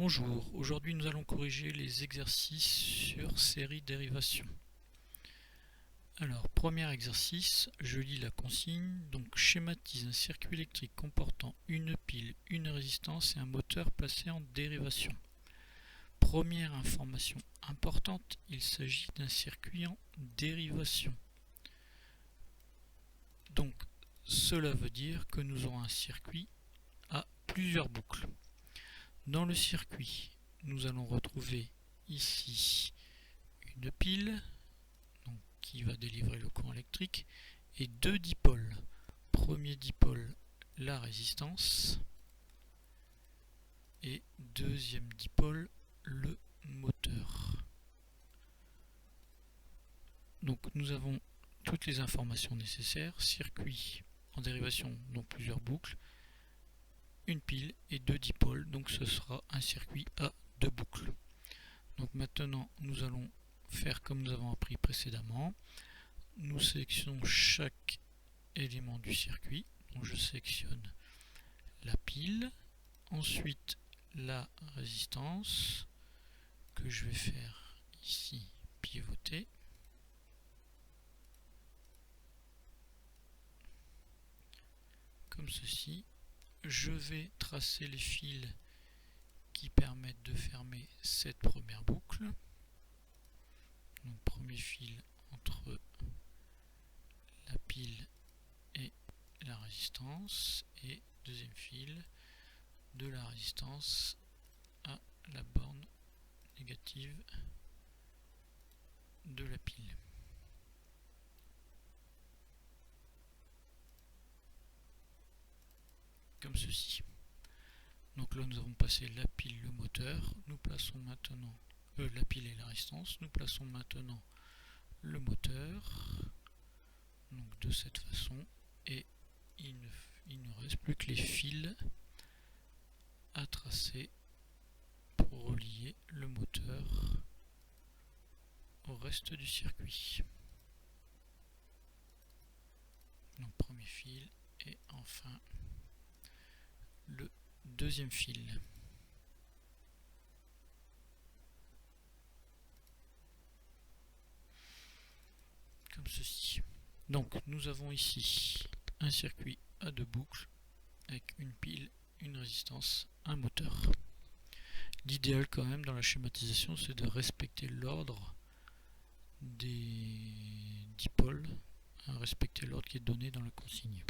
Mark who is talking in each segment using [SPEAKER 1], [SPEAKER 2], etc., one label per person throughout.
[SPEAKER 1] Bonjour, aujourd'hui nous allons corriger les exercices sur série dérivation. Alors, premier exercice, je lis la consigne, donc schématise un circuit électrique comportant une pile, une résistance et un moteur placé en dérivation. Première information importante, il s'agit d'un circuit en dérivation. Donc, cela veut dire que nous aurons un circuit à plusieurs boucles. Dans le circuit, nous allons retrouver ici une pile donc, qui va délivrer le courant électrique et deux dipôles. Premier dipôle, la résistance et deuxième dipôle, le moteur. Donc nous avons toutes les informations nécessaires, circuit en dérivation, donc plusieurs boucles, une pile et deux dipôles, donc ce sera un circuit à deux boucles. Donc maintenant nous allons faire comme nous avons appris précédemment. Nous sélectionnons chaque élément du circuit. Donc je sélectionne la pile, ensuite la résistance que je vais faire ici pivoter. Comme ceci. Je vais tracer les fils qui permettent de fermer cette première boucle. Donc premier fil entre la pile et la résistance et deuxième fil de la résistance à la borne négative de la pile. Comme ceci. Donc là nous avons passé la pile, le moteur, nous plaçons maintenant la pile et la résistance, nous plaçons maintenant le moteur, donc de cette façon, et il ne reste plus que les fils à tracer pour relier le moteur au reste du circuit. Donc premier fil et enfin le deuxième fil. Comme ceci. Donc nous avons ici un circuit à deux boucles avec une pile, une résistance, un moteur. L'idéal quand même dans la schématisation, c'est de respecter l'ordre des dipôles, respecter l'ordre qui est donné dans la consigne.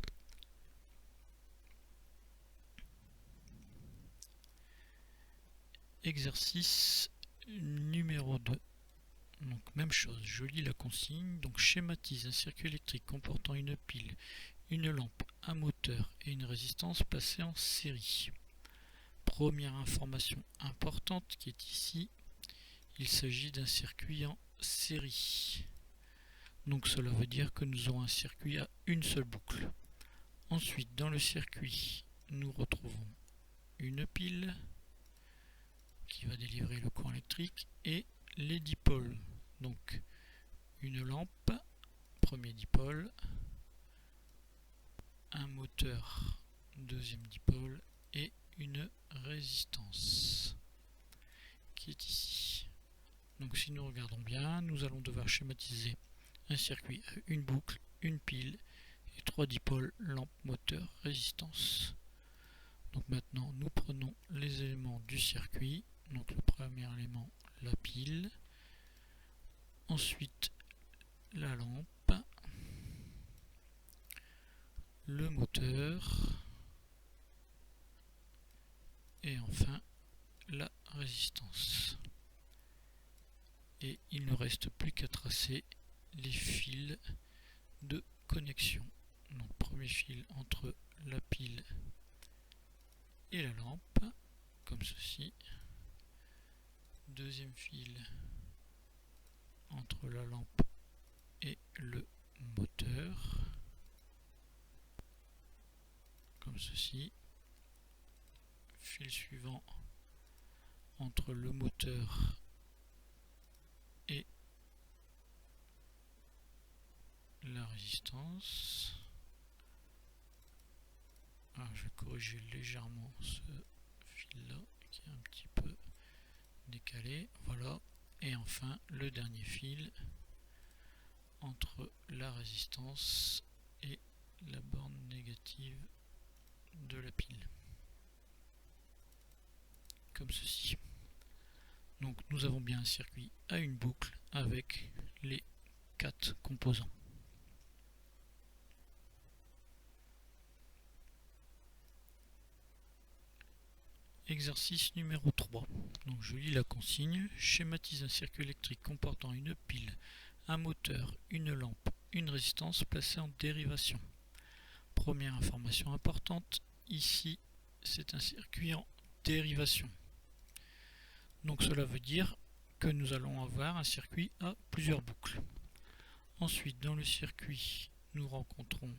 [SPEAKER 1] Exercice numéro 2. Donc même chose, je lis la consigne, donc schématise un circuit électrique comportant une pile, une lampe, un moteur et une résistance placés en série. Première information importante qui est ici, il s'agit d'un circuit en série. Donc cela veut dire que nous aurons un circuit à une seule boucle. Ensuite, dans le circuit, nous retrouvons une pile qui va délivrer le courant électrique et les dipôles. Donc une lampe, premier dipôle, un moteur, deuxième dipôle et une résistance qui est ici. Donc si nous regardons bien, nous allons devoir schématiser un circuit à une boucle, une pile et trois dipôles, lampe, moteur, résistance. Donc maintenant nous prenons les éléments du circuit. Donc le premier élément, la pile, ensuite la lampe, le moteur et enfin la résistance. Et il ne reste plus qu'à tracer les fils de connexion. Donc premier fil entre la pile et la lampe, comme ceci. Deuxième fil entre la lampe et le moteur, comme ceci. Fil suivant entre le moteur et la résistance. Alors, je vais corriger légèrement ce fil là qui est un petit peu décalé, voilà. Et enfin le dernier fil entre la résistance et la borne négative de la pile, comme ceci. Donc nous avons bien un circuit à une boucle avec les 4 composants. Exercice numéro 3. Donc je lis la consigne. Schématise un circuit électrique comportant une pile, un moteur, une lampe, une résistance placée en dérivation. Première information importante, ici c'est un circuit en dérivation. Donc cela veut dire que nous allons avoir un circuit à plusieurs boucles. Ensuite, dans le circuit, nous rencontrons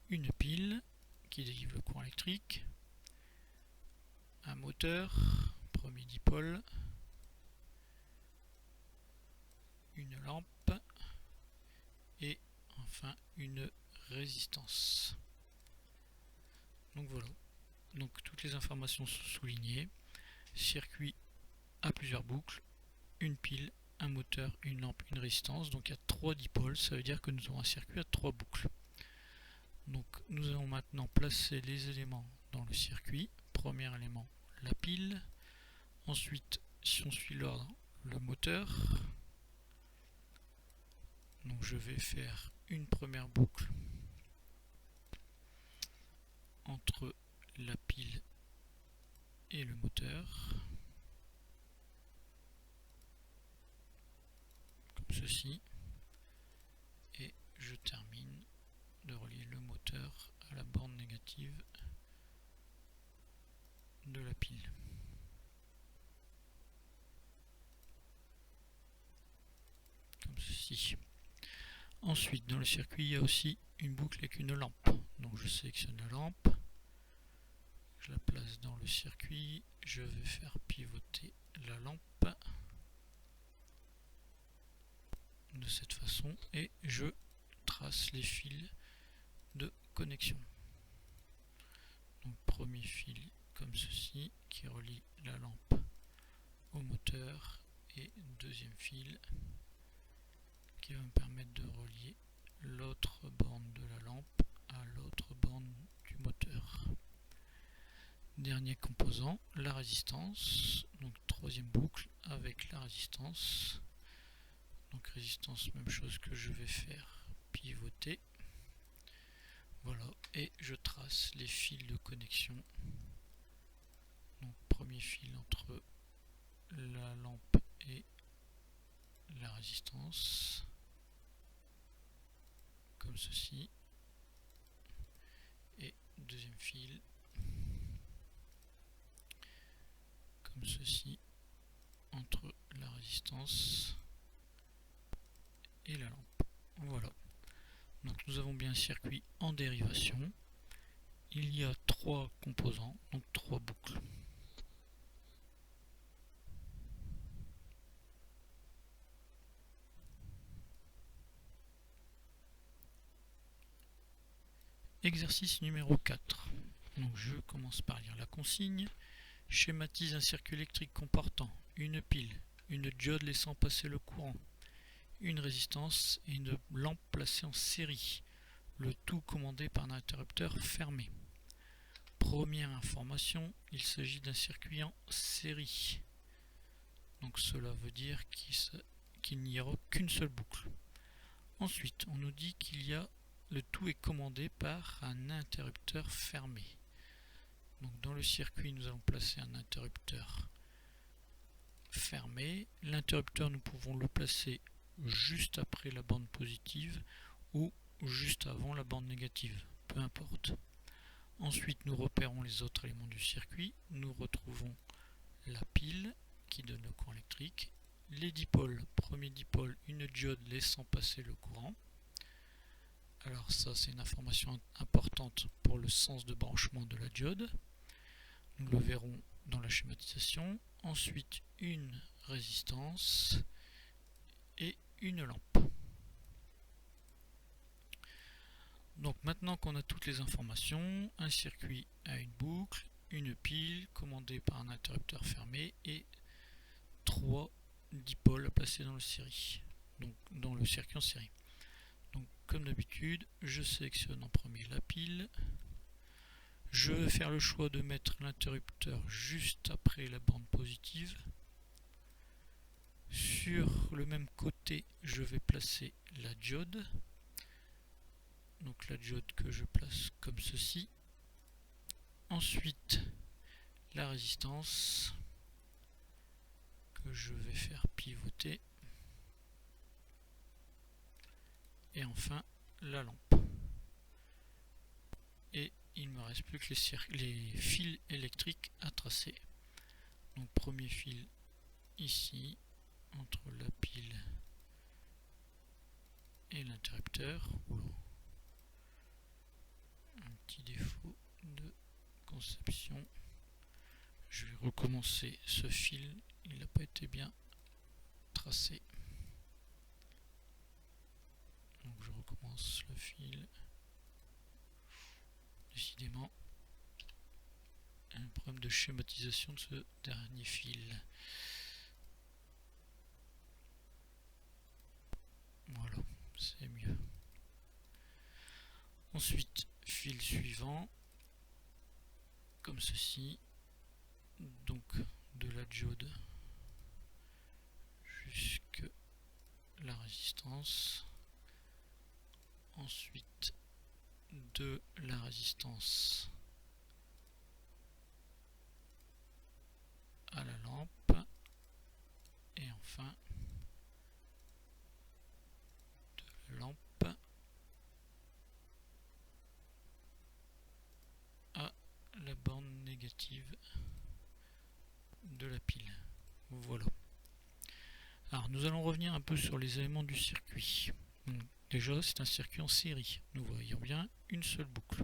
[SPEAKER 1] une pile qui délivre le courant électrique, un moteur, premier dipôle, une lampe et enfin une résistance. Donc voilà, donc toutes les informations sont soulignées. Circuit à plusieurs boucles, une pile, un moteur, une lampe, une résistance. Donc il y a 3 dipôles, ça veut dire que nous avons un circuit à 3 boucles. Donc nous allons maintenant placer les éléments dans le circuit. Premier élément, la pile. Ensuite, si on suit l'ordre, le moteur. Donc je vais faire une première boucle entre la pile et le moteur, comme ceci, et je termine de relier le moteur à la borne négative de la pile. Comme ceci. Ensuite, dans le circuit, il y a aussi une boucle avec une lampe. Donc je sélectionne la lampe, je la place dans le circuit, je vais faire pivoter la lampe de cette façon et je trace les fils de connexion. Donc premier fil comme ceci qui relie la lampe au moteur et deuxième fil qui va me permettre de relier l'autre borne de la lampe à l'autre borne du moteur. Dernier composant, la résistance, donc troisième boucle avec la résistance. Donc résistance, même chose que je vais faire pivoter. Voilà, et je trace les fils de connexion. Donc premier fil entre la lampe et la résistance, comme ceci, et deuxième fil, comme ceci, entre la résistance et la lampe. Voilà. Donc nous avons bien un circuit en dérivation. Il y a 3 composants, donc 3 boucles. Exercice numéro 4. Donc je commence par lire la consigne. Schématise un circuit électrique comportant une pile, une diode laissant passer le courant, une résistance et une lampe placée en série, le tout commandé par un interrupteur fermé. Première information, il s'agit d'un circuit en série. Donc cela veut dire qu'il n'y aura qu'une seule boucle. Ensuite, on nous dit le tout est commandé par un interrupteur fermé. Donc dans le circuit, nous allons placer un interrupteur fermé. L'interrupteur, nous pouvons le placer juste après la bande positive ou juste avant la bande négative, peu importe. Ensuite, nous repérons les autres éléments du circuit. Nous retrouvons la pile qui donne le courant électrique, les dipôles, premier dipôle, une diode laissant passer le courant. Alors ça, c'est une information importante pour le sens de branchement de la diode. Nous le verrons dans la schématisation. Ensuite, une résistance et une lampe. Donc maintenant qu'on a toutes les informations, un circuit à une boucle, une pile commandée par un interrupteur fermé et 3 dipôles à placer dans le série, donc dans le circuit en série. Donc comme d'habitude, je sélectionne en premier la pile. Je vais faire le choix de mettre l'interrupteur juste après la borne positive. Sur le même côté, je vais placer la diode. Donc la diode que je place comme ceci. Ensuite, la résistance que je vais faire pivoter. Et enfin, la lampe. Et il ne me reste plus que les fils électriques à tracer. Donc premier fil ici, entre la pile et l'interrupteur. Un petit défaut de conception. Je vais recommencer ce fil, il n'a pas été bien tracé. Donc je recommence le fil. Décidément, un problème de schématisation de ce dernier fil. Voilà, c'est mieux. Ensuite, fil suivant, comme ceci. Donc de la diode jusque la résistance. Ensuite, de la résistance à la lampe. Et enfin, de la lampe à la borne négative de la pile. Voilà. Alors nous allons revenir un peu sur les éléments du circuit. Déjà, c'est un circuit en série. Nous voyons bien une seule boucle.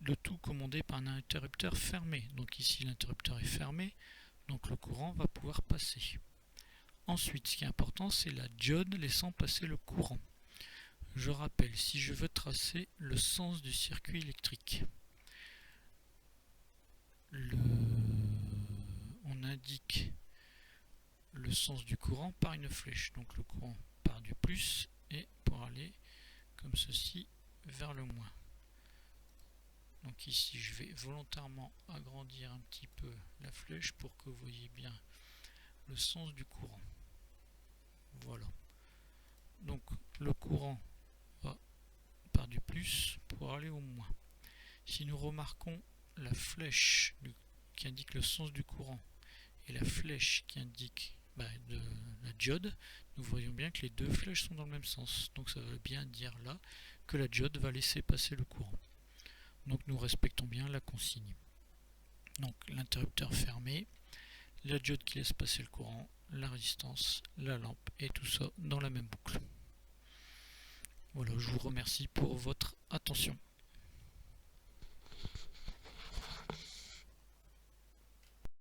[SPEAKER 1] Le tout commandé par un interrupteur fermé. Donc ici l'interrupteur est fermé, donc le courant va pouvoir passer. Ensuite, ce qui est important, c'est la diode laissant passer le courant. Je rappelle, si je veux tracer le sens du circuit électrique, on indique le sens du courant par une flèche. Donc le courant part du plus et pour aller comme ceci vers le moins. Donc ici je vais volontairement agrandir un petit peu la flèche pour que vous voyez bien le sens du courant. Voilà. Donc le courant va par du plus pour aller au moins. Si nous remarquons la flèche qui indique le sens du courant et la flèche qui indique de la diode, nous voyons bien que les deux flèches sont dans le même sens. Donc ça veut bien dire là que la diode va laisser passer le courant. Donc nous respectons bien la consigne. Donc l'interrupteur fermé, la diode qui laisse passer le courant, la résistance, la lampe et tout ça dans la même boucle. Voilà, je vous remercie pour votre attention.